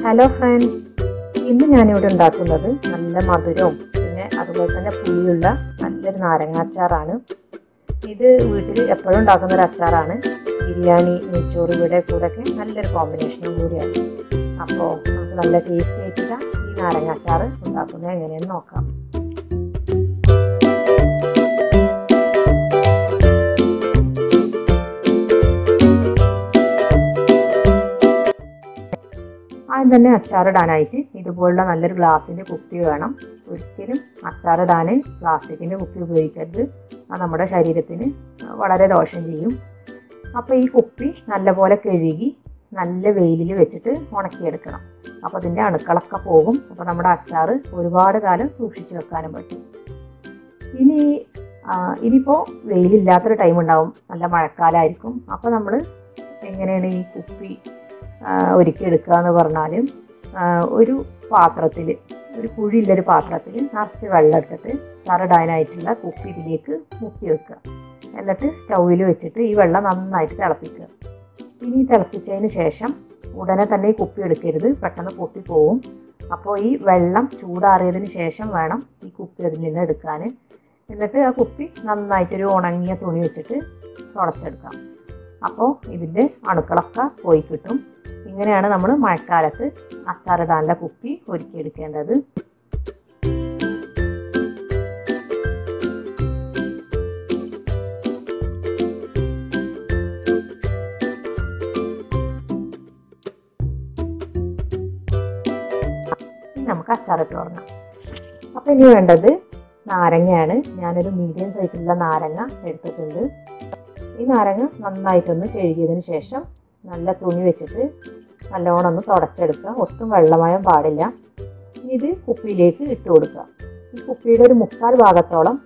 Hello friends, ഇന്ന് ഞാനിവിടെ ഉണ്ടാക്കുന്നത് നല്ല മധുരവും പിന്നെ അതുപോലെ തന്നെ പുളിയുള്ള നല്ലൊരു നാരങ്ങ അച്ചാറാണ്. ഇത് വീട്ടിൽ എപ്പോഴും ഉണ്ടാക്കുന്ന ഒരു അച്ചാറാണ്. ബിരിയാണി, നെയ്ച്ചോറ് ഇവിടെ കൂടെയൊക്കെ നല്ലൊരു കോമ്പിനേഷനും കൂടിയാണ്. അപ്പോൾ നമുക്ക് നല്ല ടേസ്റ്റി ആയിട്ടുള്ള ഈ നാരങ്ങ അച്ചാർ ഉണ്ടാക്കുന്നത് എങ്ങനെയെന്ന് നോക്കാം. ആദ്യം തന്നെ അച്ചാറിടാനായിട്ട് ഇതുപോലുള്ള നല്ലൊരു ഗ്ലാസിൻ്റെ കുപ്പി വേണം. ഒരിക്കലും അച്ചാറിടാൻ പ്ലാസ്റ്റിക്കിൻ്റെ കുപ്പി ഉപയോഗിക്കരുത്. അത് നമ്മുടെ ശരീരത്തിന് വളരെ ദോഷം ചെയ്യും. അപ്പോൾ ഈ കുപ്പി നല്ലപോലെ കഴുകി നല്ല വെയിലിൽ വെച്ചിട്ട് ഉണക്കിയെടുക്കണം. അപ്പോൾ അതിൻ്റെ അണുക്കളൊക്കെ പോകും. അപ്പോൾ നമ്മുടെ അച്ചാർ ഒരുപാട് കാലം സൂക്ഷിച്ച് വെക്കാനും പറ്റും. ഇനിയിപ്പോൾ വെയിലില്ലാത്തൊരു ടൈം ഉണ്ടാവും, നല്ല മഴക്കാലമായിരിക്കും. അപ്പോൾ നമ്മൾ എങ്ങനെയാണ് ഈ കുപ്പി ഒരുക്കിയെടുക്കുക എന്ന് പറഞ്ഞാൽ, ഒരു പാത്രത്തിൽ, ഒരു കുഴിയുള്ളൊരു പാത്രത്തിൽ നിറച്ച് വെള്ളം എടുത്തിട്ട് അച്ചാറിടാനായിട്ടുള്ള കുപ്പി ഇതിലേക്ക് മുക്കി വെക്കുക. എന്നിട്ട് സ്റ്റൗവിൽ വെച്ചിട്ട് ഈ വെള്ളം നന്നായിട്ട് തിളപ്പിക്കുക. ഇനി തിളപ്പിച്ചതിന് ശേഷം ഉടനെ തന്നെ ഈ കുപ്പി എടുക്കരുത്, പെട്ടെന്ന് പൊട്ടി പോവും. അപ്പോൾ ഈ വെള്ളം ചൂടാറിയതിന് ശേഷം വേണം ഈ കുപ്പി അതിൽ നിന്ന് എടുക്കാൻ. എന്നിട്ട് ആ കുപ്പി നന്നായിട്ടൊരു ഉണങ്ങിയ തുണി വെച്ചിട്ട് തുടച്ചെടുക്കാം. അപ്പോൾ ഇതിൻ്റെ അണുക്കളൊക്കെ പോയി കിട്ടും. ഇങ്ങനെയാണ് നമ്മൾ മഴക്കാലത്ത് അച്ചാറിടാനുള്ള കുപ്പി ഒരുക്കിയെടുക്കേണ്ടത്. നമുക്ക് അച്ചാറിട്ട് തുടങ്ങാം. അപ്പോൾ ഇനി വേണ്ടത് നാരങ്ങയാണ്. ഞാനൊരു മീഡിയം സൈസിലുള്ള നാരങ്ങ എടുത്തിട്ടുണ്ട്. ഈ നാരങ്ങ നന്നായിട്ടൊന്ന് കഴുകിയതിന് ശേഷം നല്ല തുണി വെച്ചിട്ട് നല്ലോണം ഒന്ന് തുടച്ചെടുക്കുക. ഒട്ടും വെള്ളമയം പാടില്ല. ഇത് കുപ്പിയിലേക്ക് ഇട്ട് കൊടുക്കുക. ഈ കുപ്പിയുടെ ഒരു 3/4 ഭാഗത്തോളം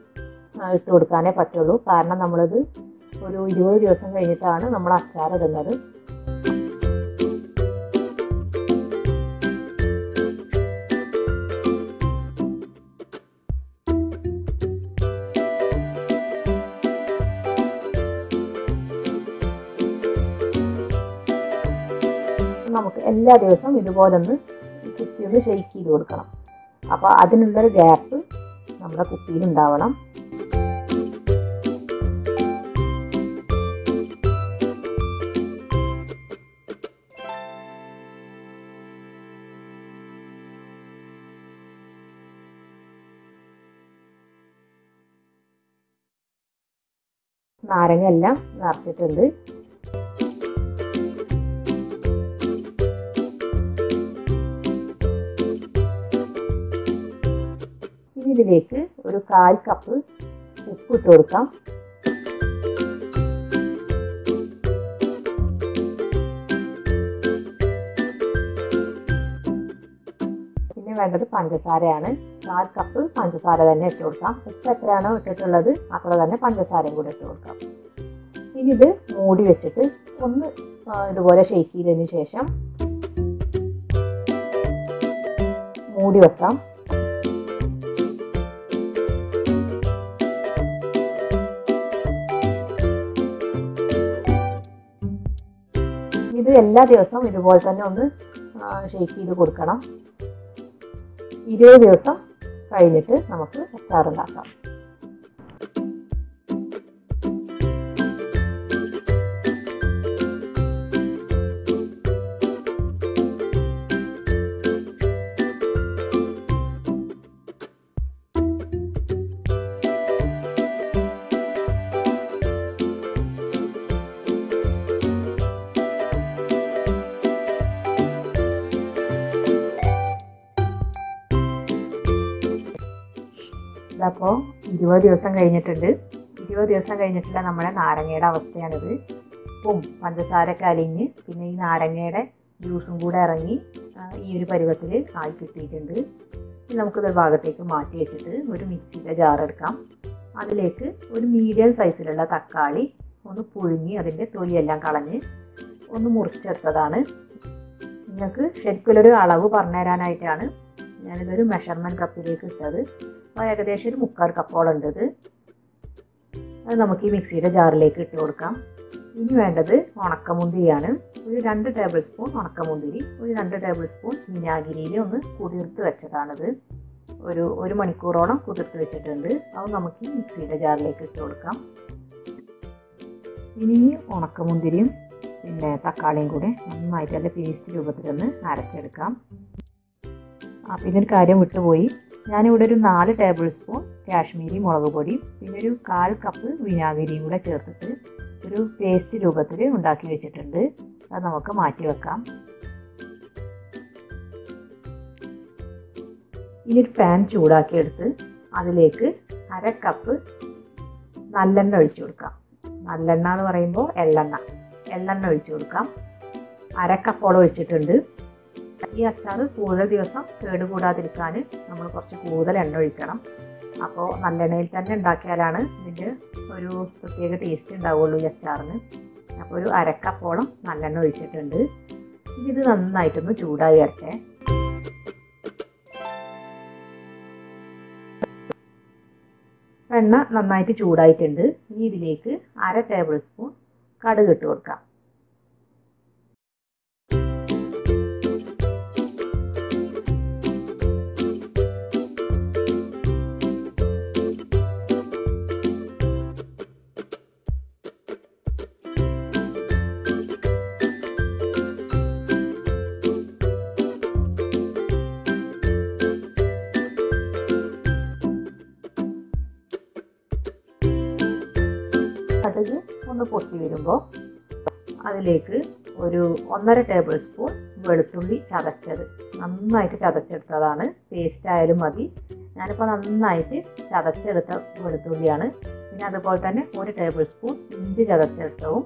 ഇട്ട് കൊടുക്കാനേ പറ്റുള്ളൂ. കാരണം നമ്മളിത് ഒരു 20 ദിവസം കഴിഞ്ഞിട്ടാണ് നമ്മൾ അച്ചാർ ഇടുന്നത്. നമുക്ക് എല്ലാ ദിവസവും ഇതുപോലെ ഒന്ന് കുപ്പി ഒന്ന് ഷെയ്ക്ക് ചെയ്ത് കൊടുക്കണം. അപ്പോൾ അതിനുള്ളൊരു ഗ്യാപ്പ് നമ്മുടെ കുപ്പിയിൽ ഉണ്ടാവണം. നാരങ്ങ എല്ലാം നിറച്ചിട്ടുണ്ട്. ഇതിലേക്ക് ഒരു 1/4 കപ്പ് ഉപ്പ് ഇട്ട് കൊടുക്കാം. പിന്നെ വേണ്ടത് പഞ്ചസാരയാണ്. 1/4 കപ്പ് പഞ്ചസാര തന്നെ ഇട്ട് കൊടുക്കാം. ഉപ്പ് എത്രയാണോ ഇട്ടിട്ടുള്ളത് അത്ര തന്നെ പഞ്ചസാരയും കൂടെ ഇട്ട് കൊടുക്കാം. ഇനി ഇത് മൂടി വെച്ചിട്ട് ഒന്ന് ഇതുപോലെ ഷെയ്ക്ക് ചെയ്തതിന് ശേഷം മൂടി വെക്കാം. ഇത് എല്ലാ ദിവസവും ഇതുപോലെ തന്നെ ഒന്ന് ഷെയ്ക്ക് ചെയ്ത് കൊടുക്കണം. 20 ദിവസം കഴിഞ്ഞിട്ട് നമുക്ക് അച്ചാറുണ്ടാക്കാം. അപ്പോൾ 20 ദിവസം കഴിഞ്ഞിട്ടുണ്ട്. 20 ദിവസം കഴിഞ്ഞിട്ടുള്ള നമ്മുടെ നാരങ്ങയുടെ അവസ്ഥയാണിത്. ഉപ്പും പഞ്ചസാരയൊക്കെ അലിഞ്ഞ് പിന്നെ ഈ നാരങ്ങയുടെ ജ്യൂസും കൂടെ ഇറങ്ങി ഈ ഒരു പരുവത്തിൽ ആയി കിട്ടിയിട്ടുണ്ട്. ഇനി നമുക്കിതൊരു ഭാഗത്തേക്ക് മാറ്റി വെച്ചിട്ട് ഒരു മിക്സിയുടെ ജാർ എടുക്കാം. അതിലേക്ക് ഒരു മീഡിയം സൈസിലുള്ള തക്കാളി ഒന്ന് പുഴുങ്ങി അതിൻ്റെ തൊലിയെല്ലാം കളഞ്ഞ് ഒന്ന് മുറിച്ചെടുത്തതാണ്. നിങ്ങൾക്ക് ശരിക്കുള്ളൊരു അളവ് പറഞ്ഞു തരാനായിട്ടാണ് ഞാനിതൊരു മെഷർമെൻറ്റ് കപ്പിലേക്ക് ഇട്ടത്. അപ്പോൾ ഏകദേശം ഒരു 3/4 കപ്പോളം ഉണ്ട് ഇത്. അത് നമുക്ക് ഈ മിക്സിയുടെ ജാറിലേക്ക് ഇട്ട് കൊടുക്കാം. ഇനി വേണ്ടത് ഉണക്കമുന്തിരിയാണ്. ഒരു 2 ടേബിൾ സ്പൂൺ ഉണക്കമുന്തിരി, ഒരു 2 ടേബിൾ സ്പൂൺ വിനാഗിരിയിൽ ഒന്ന് കുതിർത്ത് വെച്ചതാണിത്. ഒരു മണിക്കൂറോളം കുതിർത്ത് വെച്ചിട്ടുണ്ട്. അത് നമുക്ക് മിക്സിയുടെ ജാറിലേക്ക് ഇട്ട് കൊടുക്കാം. ഇനി ഉണക്കമുന്തിരിയും പിന്നെ തക്കാളിയും കൂടെ നന്നായിട്ട് നല്ല പേസ്റ്റ് രൂപത്തിലൊന്ന് അരച്ചെടുക്കാം. പിന്നെ ഒരു കാര്യം വിട്ടുപോയി, ഞാനിവിടെ ഒരു 4 ടേബിൾ സ്പൂൺ കാശ്മീരി മുളക് പൊടി പിന്നെ ഒരു 1/4 കപ്പ് വിനാഗിരിയും കൂടെ ചേർത്തിട്ട് ഒരു പേസ്റ്റ് രൂപത്തിൽ ഉണ്ടാക്കി വെച്ചിട്ടുണ്ട്. അത് നമുക്ക് മാറ്റി വെക്കാം. ഈ ഒരു പാൻ ചൂടാക്കിയെടുത്ത് അതിലേക്ക് 1/2 കപ്പ് നല്ലെണ്ണ ഒഴിച്ചു കൊടുക്കാം. നല്ലെണ്ണ എന്ന് പറയുമ്പോൾ എള്ളെണ്ണ ഒഴിച്ചു കൊടുക്കാം. 1/2 കപ്പോളം ഒഴിച്ചിട്ടുണ്ട്. ഈ അച്ചാർ കൂടുതൽ ദിവസം കേടുകൂടാതിരിക്കാൻ നമ്മൾ കുറച്ച് കൂടുതൽ എണ്ണ ഒഴിക്കണം. അപ്പോൾ നല്ലെണ്ണയിൽ തന്നെ ഉണ്ടാക്കിയാലാണ് ഇതിൻ്റെ ഒരു പ്രത്യേക ടേസ്റ്റ് ഉണ്ടാവുള്ളൂ ഈ അച്ചാറിന്. അപ്പോൾ ഒരു 1/2 കപ്പോളം നല്ലെണ്ണ ഒഴിച്ചിട്ടുണ്ട്. ഇത് നന്നായിട്ടൊന്ന് ചൂടായി വരട്ടെ. എണ്ണ നന്നായിട്ട് ചൂടായിട്ടുണ്ട്. ഇനി ഇതിലേക്ക് 1/2 ടേബിൾ സ്പൂൺ കടുക് ഇട്ട് കൊടുക്കാം. കടുക് ഒന്ന് പൊട്ടി വരുമ്പോൾ അതിലേക്ക് ഒരു 1/2 ടേബിൾ സ്പൂൺ വെളുത്തുള്ളി ചതച്ചത്, നന്നായിട്ട് ചതച്ചെടുത്തതാണ്. പേസ്റ്റ് ആയാലും മതി. ഞാനിപ്പോൾ നന്നായിട്ട് ചതച്ചെടുത്ത വെളുത്തുള്ളിയാണ്. പിന്നെ അതുപോലെ തന്നെ 1 ടേബിൾ സ്പൂൺ ഇഞ്ചി ചതച്ചെടുത്തതും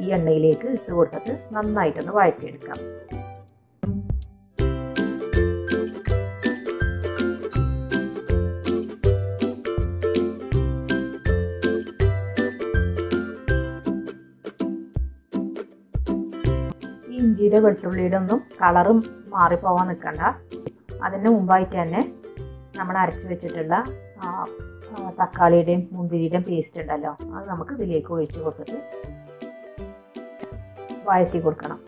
ഈ എണ്ണയിലേക്ക് ഇട്ട് കൊടുത്തിട്ട് നന്നായിട്ടൊന്ന് വഴറ്റിയെടുക്കാം. ഇഞ്ചിയുടെ വെളുത്തുള്ളിയുടെ ഒന്നും കളറും മാറിപ്പോവാൻ നിൽക്കണ്ട. അതിന് മുമ്പായിട്ട് തന്നെ നമ്മൾ അരച്ച് വെച്ചിട്ടുള്ള തക്കാളിയുടെയും മുന്തിരിയുടെയും പേസ്റ്റ് ഉണ്ടല്ലോ, അത് നമുക്ക് ഇതിലേക്ക് ഒഴിച്ച് കൊടുത്തിട്ട് വഴറ്റി കൊടുക്കണം.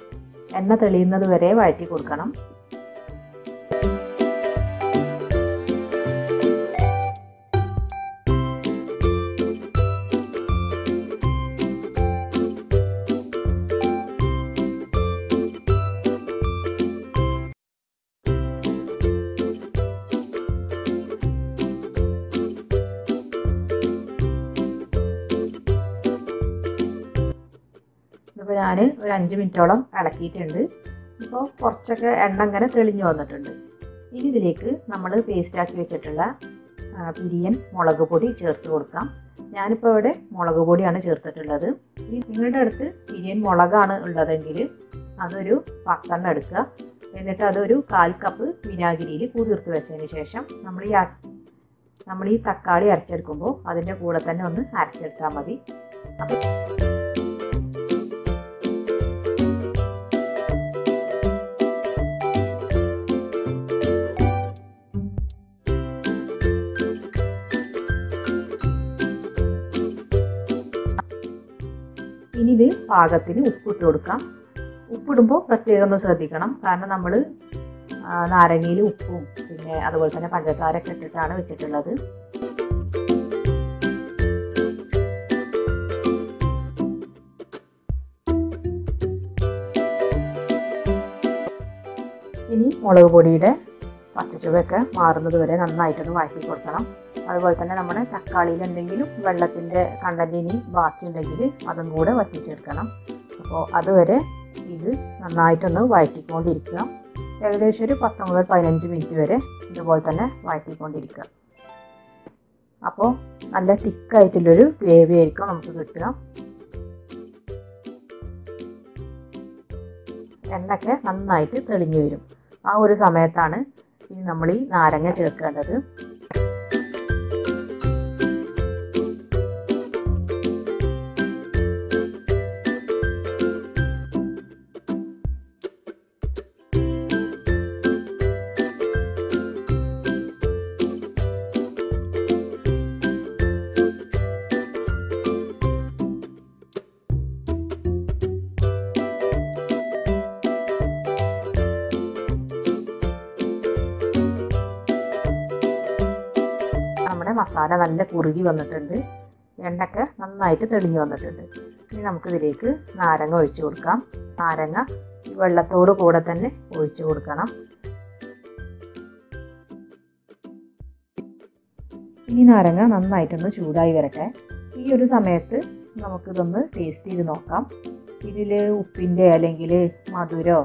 എണ്ണ തെളിയുന്നത് വരെ വഴറ്റി കൊടുക്കണം. ഇപ്പോൾ ഞാൻ ഒരു 5 മിനിറ്റോളം ഇളക്കിയിട്ടുണ്ട്. ഇപ്പോൾ കുറച്ചൊക്കെ എണ്ണ ഇങ്ങനെ തെളിഞ്ഞു വന്നിട്ടുണ്ട്. ഇനി ഇതിലേക്ക് നമ്മൾ പേസ്റ്റാക്കി വെച്ചിട്ടുള്ള പിരിയൻ മുളക് പൊടി ചേർത്ത് കൊടുക്കാം. ഞാനിപ്പോൾ ഇവിടെ മുളക് പൊടിയാണ് ചേർത്തിട്ടുള്ളത്. നിങ്ങളുടെ അടുത്ത് പിരിയൻ മുളകാണ് ഉള്ളതെങ്കിൽ അതൊരു 10 എടുക്കുക. എന്നിട്ട് അതൊരു 1/4 കപ്പ് വിനാഗിരിയിൽ കുതിർത്ത് വെച്ചതിന് ശേഷം നമ്മൾ ഈ തക്കാളി അരച്ചെടുക്കുമ്പോൾ അതിൻ്റെ കൂടെ തന്നെ ഒന്ന് അരച്ചെടുത്താൽ മതി. ഇനി ഇത് പാകത്തിന് ഉപ്പിട്ട് കൊടുക്കാം. ഉപ്പിടുമ്പോൾ പ്രത്യേകം ഒന്ന് ശ്രദ്ധിക്കണം. കാരണം നമ്മൾ നാരങ്ങയിൽ ഉപ്പും പിന്നെ അതുപോലെ തന്നെ പഞ്ചസാരയൊക്കെ ഇട്ടിട്ടാണ് വെച്ചിട്ടുള്ളത്. ഇനി മുളക് പൊടിയുടെ പച്ചച്ചുവയൊക്കെ മാറുന്നത് വരെ നന്നായിട്ടൊന്ന് വഴറ്റി കൊടുക്കണം. അതുപോലെ തന്നെ നമ്മുടെ തക്കാളിയിൽ എന്തെങ്കിലും വെള്ളത്തിൻ്റെ കണ്ടന്റ് ഇനി ബാക്കിയുണ്ടെങ്കിൽ അതും കൂടെ വറ്റിച്ചെടുക്കണം. അപ്പോൾ അതുവരെ ഇത് നന്നായിട്ടൊന്ന് വഴറ്റിക്കൊണ്ടിരിക്കുക. ഏകദേശം ഒരു 10 മുതൽ 15 മിനിറ്റ് വരെ ഇതുപോലെ തന്നെ വഴറ്റിക്കൊണ്ടിരിക്കുക. അപ്പോൾ നല്ല തിക്കായിട്ടുള്ളൊരു ഗ്രേവി ആയിരിക്കും നമുക്ക് കിട്ടുക. എണ്ണയൊക്കെ നന്നായിട്ട് തെളിഞ്ഞു വരും. ആ ഒരു സമയത്താണ് ഇനി നമ്മൾ ഈ നാരങ്ങ ചേർക്കേണ്ടത്. മസാല നല്ല കുറുകി വന്നിട്ടുണ്ട്, എണ്ണയൊക്കെ നന്നായിട്ട് തെളിഞ്ഞു വന്നിട്ടുണ്ട്. ഇനി നമുക്കിതിലേക്ക് നാരങ്ങ ഒഴിച്ച് കൊടുക്കാം. നാരങ്ങ ഈ വെള്ളത്തോട് കൂടെ തന്നെ ഒഴിച്ച് കൊടുക്കണം. ഈ നാരങ്ങ നന്നായിട്ടൊന്ന് ചൂടായി വരട്ടെ. ഈ ഒരു സമയത്ത് നമുക്കിതൊന്ന് ടേസ്റ്റ് ചെയ്ത് നോക്കാം. ഇതിൽ ഉപ്പിൻ്റെ അല്ലെങ്കിൽ മധുരോ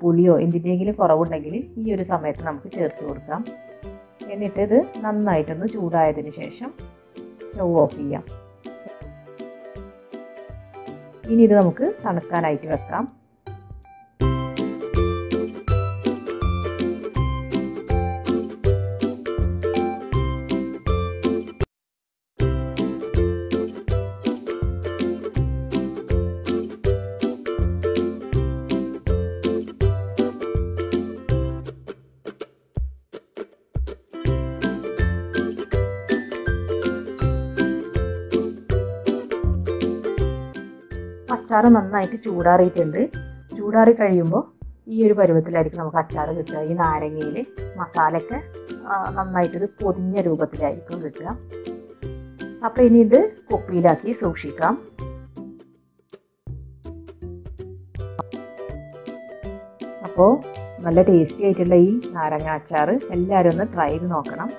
പുളിയോ എന്തിൻ്റെങ്കിലും കുറവുണ്ടെങ്കിൽ ഈ ഒരു സമയത്ത് നമുക്ക് ചേർത്ത് കൊടുക്കാം. എന്നിട്ടിത് നന്നായിട്ടൊന്ന് ചൂടായതിന് ശേഷം സ്റ്റവ് ഓഫ് ചെയ്യാം. ഇനി ഇത് നമുക്ക് തണുക്കാനായിട്ട് വെക്കാം. അച്ചാർ നന്നായിട്ട് ചൂടാറിയിട്ടുണ്ട്. ചൂടാറി കഴിയുമ്പോൾ ഈ ഒരു പരുവത്തിലായിരിക്കും നമുക്ക് അച്ചാർ കിട്ടുക. ഈ നാരങ്ങയിൽ മസാലയൊക്കെ നന്നായിട്ടൊരു പൊതിഞ്ഞ രൂപത്തിലായിരിക്കും കിട്ടുക. അപ്പോൾ ഇനി ഇത് കുപ്പിയിലാക്കി സൂക്ഷിക്കാം. അപ്പോൾ നല്ല ടേസ്റ്റി ആയിട്ടുള്ള ഈ നാരങ്ങ അച്ചാർ എല്ലാവരും ഒന്ന് ട്രൈ ചെയ്ത് നോക്കണം.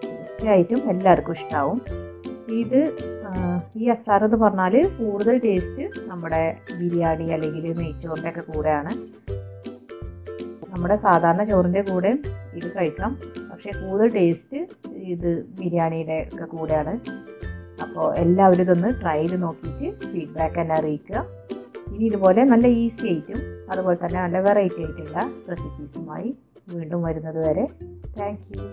തീർച്ചയായിട്ടും എല്ലാവർക്കും ഇഷ്ടമാവും. ഈ അച്ചാർ എന്ന് പറഞ്ഞാൽ കൂടുതൽ ടേസ്റ്റ് നമ്മുടെ ബിരിയാണി അല്ലെങ്കിൽ നെയ്ച്ചോറിൻ്റെ ഒക്കെ കൂടെയാണ്. നമ്മുടെ സാധാരണ ചോറിൻ്റെ കൂടെ ഇത് കഴിക്കാം, പക്ഷേ കൂടുതൽ ടേസ്റ്റ് ഇത് ബിരിയാണിയുടെ ഒക്കെ കൂടെയാണ്. അപ്പോൾ എല്ലാവരും ഇതൊന്ന് ട്രൈ ചെയ്ത് നോക്കിയിട്ട് ഫീഡ്ബാക്ക് എന്നെ അറിയിക്കുക. ഇനി ഇതുപോലെ നല്ല ഈസി ആയിട്ടും അതുപോലെ തന്നെ നല്ല വെറൈറ്റി ആയിട്ടുള്ള റെസിപ്പീസുമായി വീണ്ടും വരുന്നത് വരെ താങ്ക് യു.